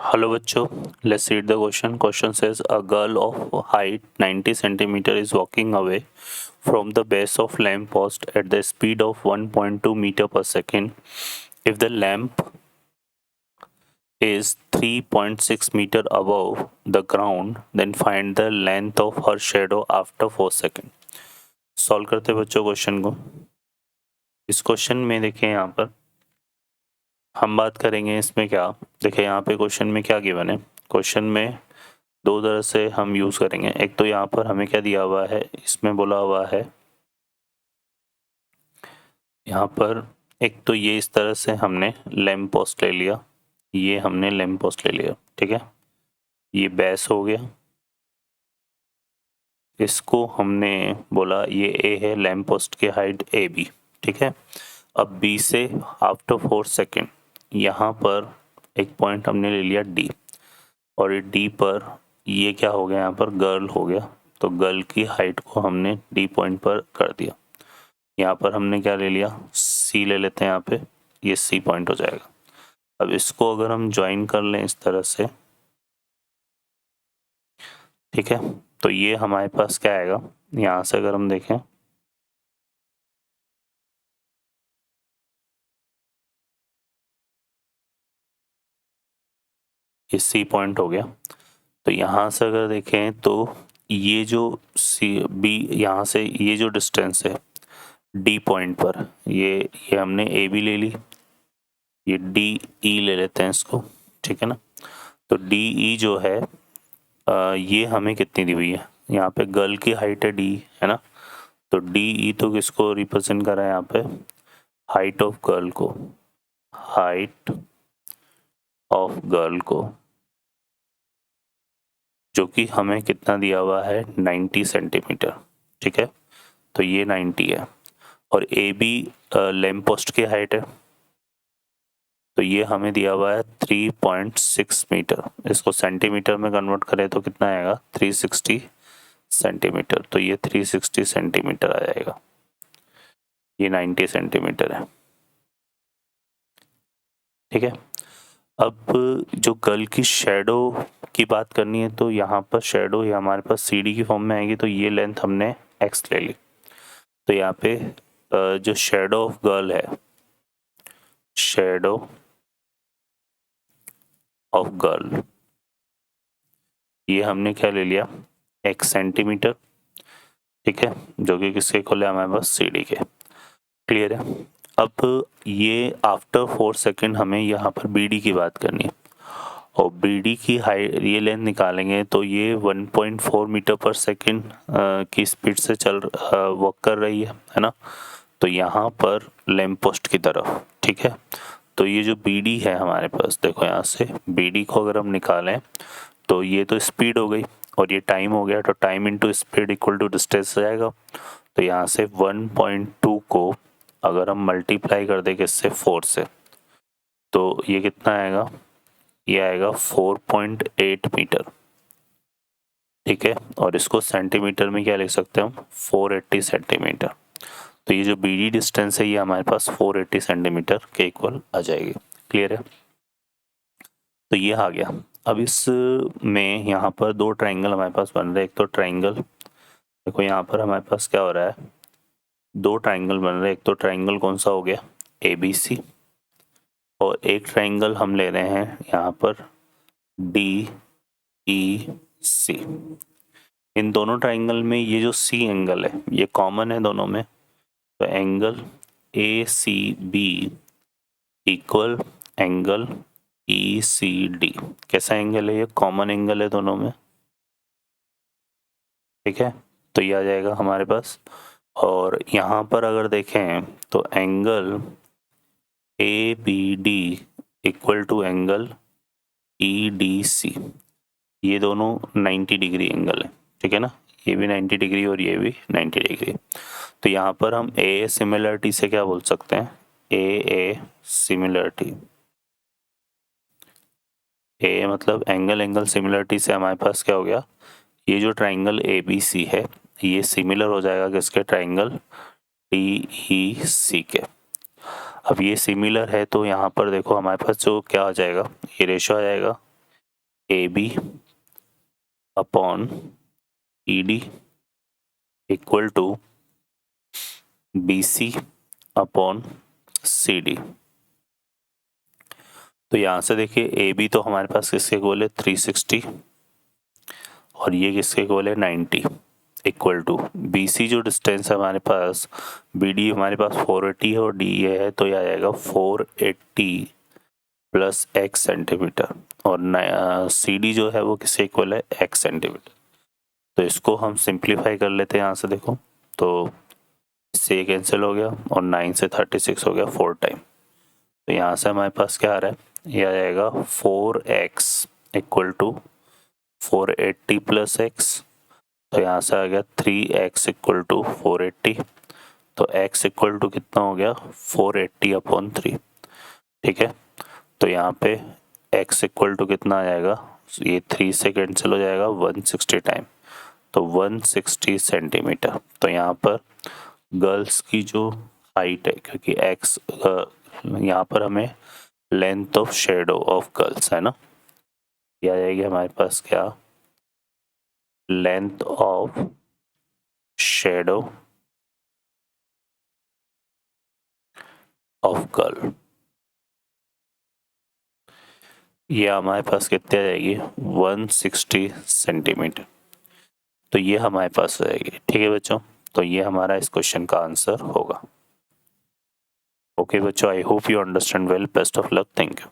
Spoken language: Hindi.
Hello बच्चों, let's read the question. Question says a girl of height 90 centimeter is walking away from the base of lamp post at the speed of 1.2 meter per second. If the lamp is 3.6 meter above the ground, then find the length of her shadow after 4 seconds. Solve करते हैं बच्चों क्वेश्चन को। इस क्वेश्चन में देखिए यहाँ पर हम बात करेंगे इसमें क्या, देखिए यहाँ पे क्वेश्चन में क्या गिवन है। क्वेश्चन में दो तरह से हम यूज करेंगे। एक तो यहाँ पर हमें क्या दिया हुआ है, इसमें बोला हुआ है यहाँ पर एक तो ये इस तरह से हमने लैम्प पोस्ट ले लिया, ये हमने लैम्प पोस्ट ले लिया, ठीक है। ये बेस हो गया, इसको हमने बोला ये ए है, लैम्प पोस्ट की हाइट ए बी, ठीक है। अब बी से आफ्टर 4 सेकेंड यहाँ पर एक पॉइंट हमने ले लिया डी, और डी पर ये क्या हो गया, यहाँ पर गर्ल हो गया, तो गर्ल की हाइट को हमने डी पॉइंट पर कर दिया। यहाँ पर हमने क्या ले लिया, सी ले लेते हैं, यहाँ पे ये सी पॉइंट हो जाएगा। अब इसको अगर हम ज्वाइन कर लें इस तरह से, ठीक है, तो ये हमारे पास क्या आएगा, यहाँ से अगर हम देखें ये सी पॉइंट हो गया। तो यहाँ से अगर देखें तो ये जो सी बी यहाँ से ये जो डिस्टेंस है डी पॉइंट पर, ये हमने ए बी ले ली, ये डी ई ले लेते हैं इसको, ठीक है ना। तो डी ई जो है ये हमें कितनी दी हुई है, यहाँ पे गर्ल की हाइट है डी, है ना। तो डी ई तो किसको रिप्रेजेंट कर रहा है यहाँ पे, हाइट ऑफ गर्ल को, हाइट ऑफ गर्ल को, जो कि हमें कितना दिया हुआ है 90 सेंटीमीटर, ठीक है। तो ये 90 है, और ए बी लैम्प पोस्ट की हाइट है, तो ये हमें दिया हुआ है 3.6 मीटर। इसको सेंटीमीटर में कन्वर्ट करें तो कितना आएगा, 360 सेंटीमीटर। तो ये 360 सेंटीमीटर आ जाएगा, ये 90 सेंटीमीटर है, ठीक है। अब जो गर्ल की शेडो की बात करनी है, तो यहाँ पर शेडो ये हमारे पास सी डी की फॉर्म में आएगी, तो ये लेंथ हमने एक्स ले ली। तो यहाँ पे जो शेडो ऑफ गर्ल है, शेडो ऑफ गर्ल, ये हमने क्या ले लिया, x सेंटीमीटर, ठीक है, जो कि किसके इक्वल है हमारे पास सी डी के। क्लियर है। अब ये आफ्टर 4 सेकेंड हमें यहाँ पर बी डी की बात करनी है, और बी डी की हाइट ये लेंथ निकालेंगे तो ये 1.4 मीटर पर सेकेंड की स्पीड से वर्क कर रही है ना। तो यहाँ पर लैम्प पोस्ट की तरफ, ठीक है। तो ये जो बी डी है हमारे पास, देखो यहाँ से बी डी को अगर हम निकालें तो ये तो स्पीड हो गई और ये टाइम हो गया, तो time into speed equal to distance आ जाएगा। तो यहाँ से 1.2 को अगर हम मल्टीप्लाई कर दें किससे, 4 से, तो ये कितना आएगा, ये आएगा 4.8 मीटर, ठीक है। और इसको सेंटीमीटर में क्या लिख सकते हैं हम, 480 सेंटीमीटर। तो ये जो बी डी डिस्टेंस है ये हमारे पास 480 सेंटीमीटर के इक्वल आ जाएगी। क्लियर है। तो ये आ गया। अब इस में यहाँ पर दो ट्राइंगल हमारे पास बन रहे हैं। एक तो ट्राइंगल, देखो यहाँ पर हमारे पास क्या हो रहा है, दो ट्राइंगल बन रहे हैं। एक तो ट्राइंगल कौन सा हो गया, ए बी सी, और एक ट्राइंगल हम ले रहे हैं यहाँ पर डी ई सी। इन दोनों ट्राइंगल में ये जो सी एंगल है ये कॉमन है दोनों में, तो angle A C B equal angle E C D. कैसा एंगल है ये, कॉमन एंगल है दोनों में, ठीक है। तो ये आ जाएगा हमारे पास। और यहाँ पर अगर देखें तो angle A B D equal to angle E D C, ये दोनों 90 डिग्री एंगल है, ठीक है ना। ये भी 90 डिग्री और ये भी 90 डिग्री। तो यहाँ पर हम ए सिमिलरिटी से क्या बोल सकते हैं, ए सिमिलरिटी, ए मतलब एंगल सिमिलरिटी से हमारे पास क्या हो गया, ये जो ट्राइंगल ए बी सी है ये सिमिलर हो जाएगा किसके, ट्राइंगल डी ई सी के। अब ये सिमिलर है तो यहाँ पर देखो हमारे पास जो क्या आ जाएगा, ये रेशो आ जाएगा AB upon ED equal to BC upon CD। तो यहाँ से देखिए AB तो हमारे पास किसके इक्वल है 360 और ये किसके इक्वल है 90 इक्वल टू BC जो डिस्टेंस है हमारे पास BD हमारे पास 480 है और DE है तो यह आ जाएगा 480 प्लस x सेंटीमीटर और CD जो है वो किसके इक्वल है x सेंटीमीटर। तो इसको हम सिंप्लीफाई कर लेते हैं यहाँ से देखो तो इससे ये कैंसिल हो गया और 9 से 36 हो गया 4 टाइम। तो यहाँ से हमारे पास क्या आ रहा है ये आ जाएगा 4x equal to 480 plus x तो यहाँ से आ गया 3x इक्वल टू 480 तो x इक्वल टू कितना हो गया 480 अपॉन 3। ठीक है तो यहाँ पे x इक्वल टू कितना आ जाएगा ये 3 से कैंसिल हो जाएगा 160 टाइम तो 160 सेंटीमीटर। तो यहाँ पर गर्ल्स की जो हाइट है क्योंकि x यहाँ पर हमें length of shadow of girls है ना ये आ जाएगी हमारे पास क्या length of shadow of girl ये हमारे पास कितनी आ जाएगी 160 सेंटीमीटर। तो ये हमारे पास आ जाएगी। ठीक है बच्चों तो ये हमारा इस क्वेश्चन का आंसर होगा। ओके बच्चों I hope you understand well best of luck thank you.